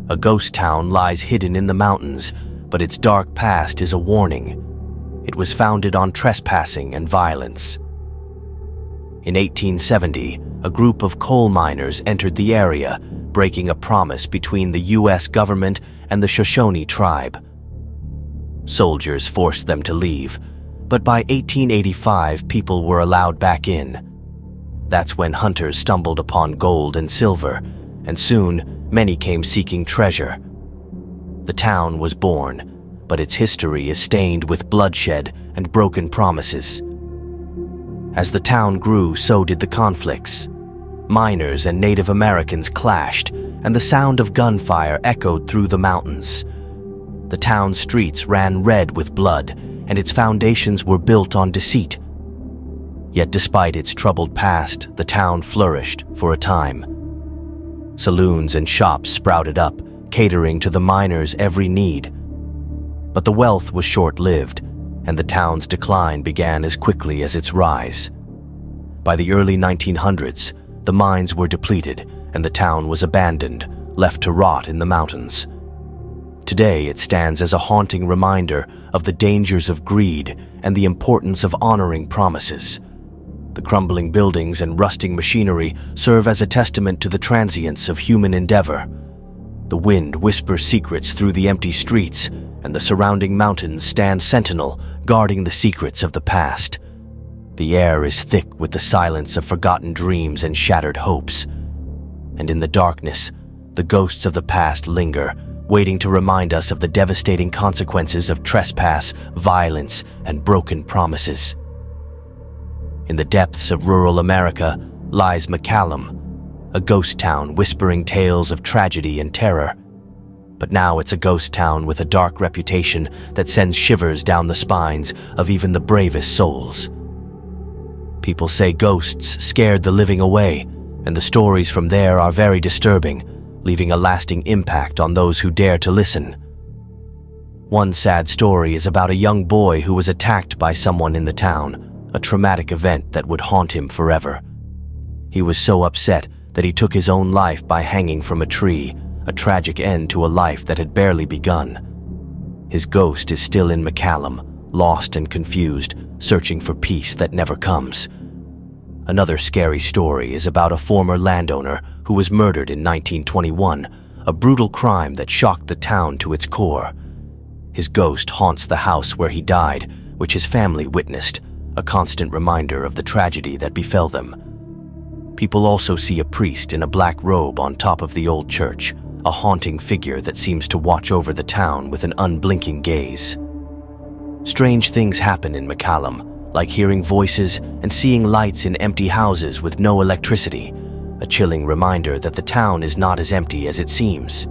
A ghost town lies hidden in the mountains, but its dark past is a warning. It was founded on trespassing and violence. In 1870, a group of coal miners entered the area, breaking a promise between the U.S. government and the Shoshone tribe. Soldiers forced them to leave, but by 1885 people were allowed back in. That's when hunters stumbled upon gold and silver, and soon many came seeking treasure. The town was born, but its history is stained with bloodshed and broken promises. As the town grew, so did the conflicts. Miners and Native Americans clashed, and the sound of gunfire echoed through the mountains. The town's streets ran red with blood, and its foundations were built on deceit. Yet despite its troubled past, the town flourished for a time. Saloons and shops sprouted up, catering to the miners' every need. But the wealth was short-lived, and the town's decline began as quickly as its rise. By the early 1900s, the mines were depleted, and the town was abandoned, left to rot in the mountains. Today, it stands as a haunting reminder of the dangers of greed and the importance of honoring promises. The crumbling buildings and rusting machinery serve as a testament to the transience of human endeavor. The wind whispers secrets through the empty streets, and the surrounding mountains stand sentinel, guarding the secrets of the past. The air is thick with the silence of forgotten dreams and shattered hopes. And in the darkness, the ghosts of the past linger, waiting to remind us of the devastating consequences of trespass, violence, and broken promises. In the depths of rural America lies McCallum, a ghost town whispering tales of tragedy and terror. But now it's a ghost town with a dark reputation that sends shivers down the spines of even the bravest souls. People say ghosts scared the living away, and the stories from there are very disturbing, leaving a lasting impact on those who dare to listen. One sad story is about a young boy who was attacked by someone in the town, a traumatic event that would haunt him forever. He was so upset that he took his own life by hanging from a tree, a tragic end to a life that had barely begun. His ghost is still in McCallum, lost and confused, searching for peace that never comes. Another scary story is about a former landowner who was murdered in 1921, a brutal crime that shocked the town to its core. His ghost haunts the house where he died, which his family witnessed, a constant reminder of the tragedy that befell them. People also see a priest in a black robe on top of the old church, a haunting figure that seems to watch over the town with an unblinking gaze. Strange things happen in McCallum, like hearing voices and seeing lights in empty houses with no electricity, a chilling reminder that the town is not as empty as it seems.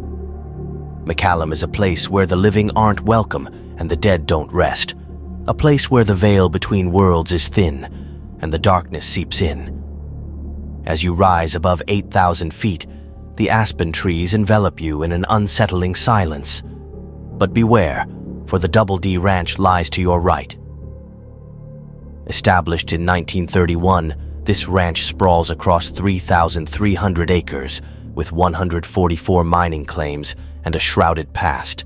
McCallum is a place where the living aren't welcome and the dead don't rest, a place where the veil between worlds is thin and the darkness seeps in. As you rise above 8,000 feet, the aspen trees envelop you in an unsettling silence. But beware, for the Double D Ranch lies to your right. Established in 1931, this ranch sprawls across 3,300 acres with 144 mining claims and a shrouded past.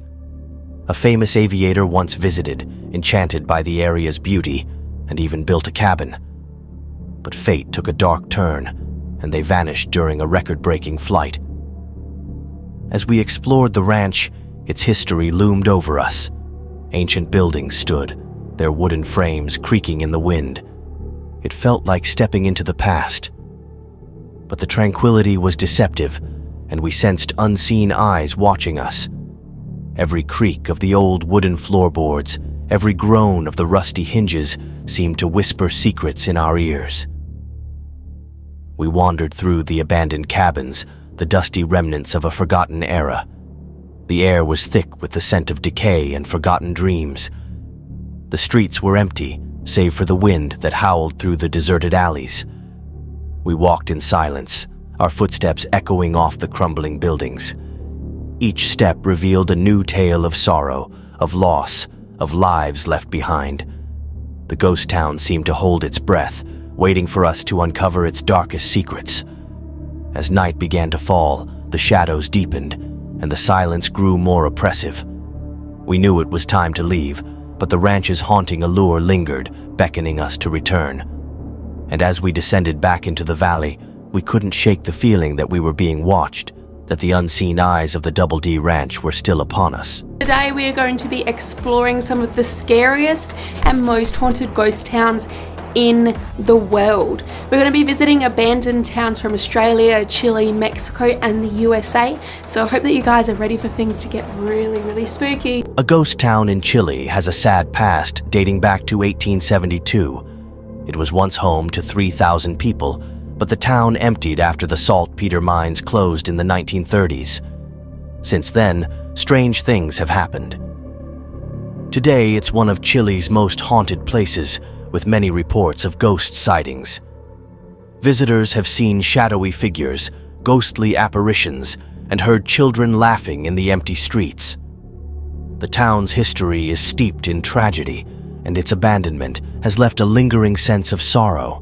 A famous aviator once visited, enchanted by the area's beauty, and even built a cabin. But fate took a dark turn, and they vanished during a record-breaking flight. As we explored the ranch, its history loomed over us. Ancient buildings stood, their wooden frames creaking in the wind. It felt like stepping into the past. But the tranquility was deceptive, and we sensed unseen eyes watching us. Every creak of the old wooden floorboards, every groan of the rusty hinges seemed to whisper secrets in our ears. We wandered through the abandoned cabins, the dusty remnants of a forgotten era. The air was thick with the scent of decay and forgotten dreams. The streets were empty, save for the wind that howled through the deserted alleys. We walked in silence, our footsteps echoing off the crumbling buildings. Each step revealed a new tale of sorrow, of loss, of lives left behind. The ghost town seemed to hold its breath, waiting for us to uncover its darkest secrets. As night began to fall, the shadows deepened, and the silence grew more oppressive. We knew it was time to leave, but the ranch's haunting allure lingered, beckoning us to return. And as we descended back into the valley, we couldn't shake the feeling that we were being watched, that the unseen eyes of the Double D Ranch were still upon us. Today we are going to be exploring some of the scariest and most haunted ghost towns in the world. We're going to be visiting abandoned towns from Australia, Chile, Mexico, and the USA. So I hope that you guys are ready for things to get really, really spooky. A ghost town in Chile has a sad past dating back to 1872. It was once home to 3,000 people, but the town emptied after the saltpeter mines closed in the 1930s. Since then, strange things have happened. Today, it's one of Chile's most haunted places, with many reports of ghost sightings. Visitors have seen shadowy figures, ghostly apparitions, and heard children laughing in the empty streets. The town's history is steeped in tragedy, and its abandonment has left a lingering sense of sorrow.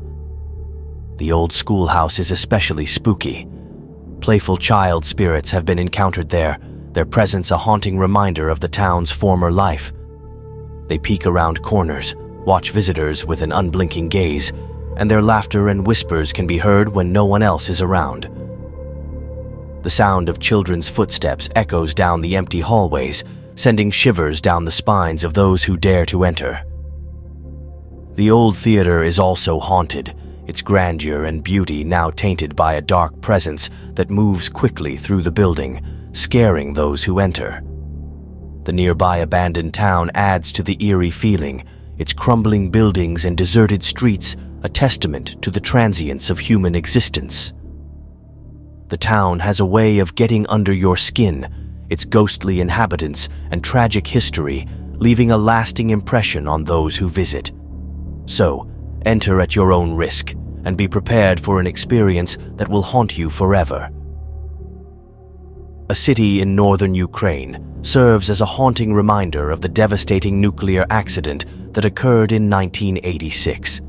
The old schoolhouse is especially spooky. Playful child spirits have been encountered there, their presence a haunting reminder of the town's former life. They peek around corners, watch visitors with an unblinking gaze, and their laughter and whispers can be heard when no one else is around. The sound of children's footsteps echoes down the empty hallways, sending shivers down the spines of those who dare to enter. The old theater is also haunted, its grandeur and beauty now tainted by a dark presence that moves quickly through the building, scaring those who enter. The nearby abandoned town adds to the eerie feeling, its crumbling buildings and deserted streets a testament to the transience of human existence. The town has a way of getting under your skin, its ghostly inhabitants and tragic history leaving a lasting impression on those who visit. So, enter at your own risk and be prepared for an experience that will haunt you forever. A city in northern Ukraine serves as a haunting reminder of the devastating nuclear accident that occurred in 1986.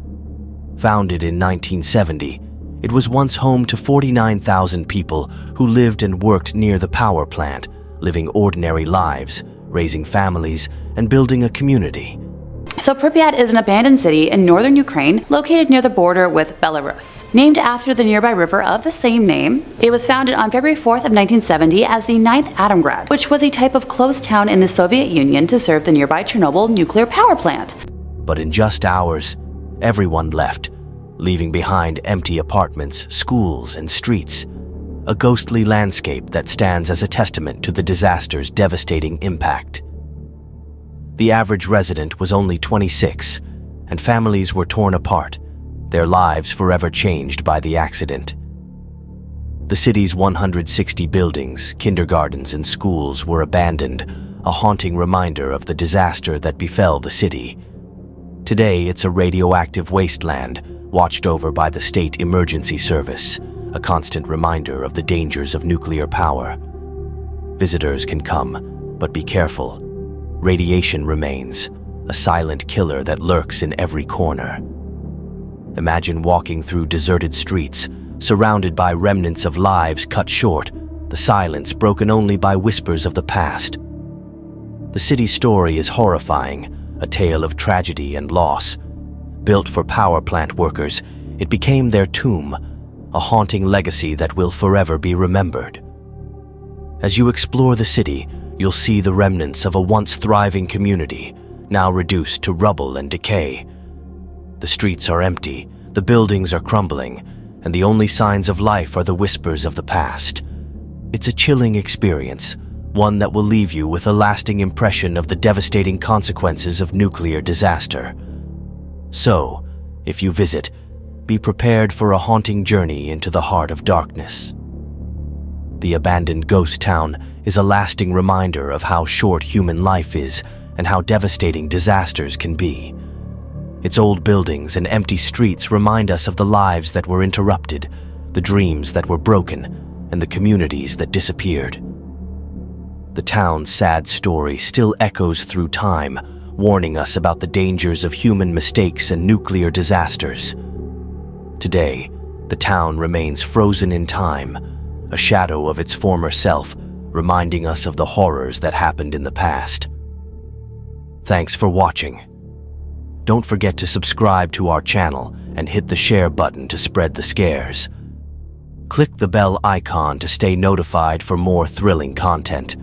Founded in 1970, it was once home to 49,000 people who lived and worked near the power plant, living ordinary lives, raising families, and building a community. So Pripyat is an abandoned city in northern Ukraine located near the border with Belarus. Named after the nearby river of the same name, it was founded on February 4th of 1970 as the 9th Atomgrad, which was a type of closed town in the Soviet Union to serve the nearby Chernobyl nuclear power plant. But in just hours, everyone left, leaving behind empty apartments, schools, and streets, a ghostly landscape that stands as a testament to the disaster's devastating impact. The average resident was only 26, and families were torn apart, their lives forever changed by the accident. The city's 160 buildings, kindergartens, and schools were abandoned, a haunting reminder of the disaster that befell the city. Today, it's a radioactive wasteland, watched over by the State Emergency Service, a constant reminder of the dangers of nuclear power. Visitors can come, but be careful. Radiation remains, a silent killer that lurks in every corner. Imagine walking through deserted streets, surrounded by remnants of lives cut short, the silence broken only by whispers of the past. The city's story is horrifying, a tale of tragedy and loss. Built for power plant workers, it became their tomb, a haunting legacy that will forever be remembered. As you explore the city, you'll see the remnants of a once thriving community, now reduced to rubble and decay. The streets are empty, the buildings are crumbling, and the only signs of life are the whispers of the past. It's a chilling experience, one that will leave you with a lasting impression of the devastating consequences of nuclear disaster. So, if you visit, be prepared for a haunting journey into the heart of darkness. The abandoned ghost town is a lasting reminder of how short human life is and how devastating disasters can be. Its old buildings and empty streets remind us of the lives that were interrupted, the dreams that were broken, and the communities that disappeared. The town's sad story still echoes through time, warning us about the dangers of human mistakes and nuclear disasters. Today, the town remains frozen in time, a shadow of its former self, reminding us of the horrors that happened in the past. Thanks for watching. Don't forget to subscribe to our channel and hit the share button to spread the scares. Click the bell icon to stay notified for more thrilling content.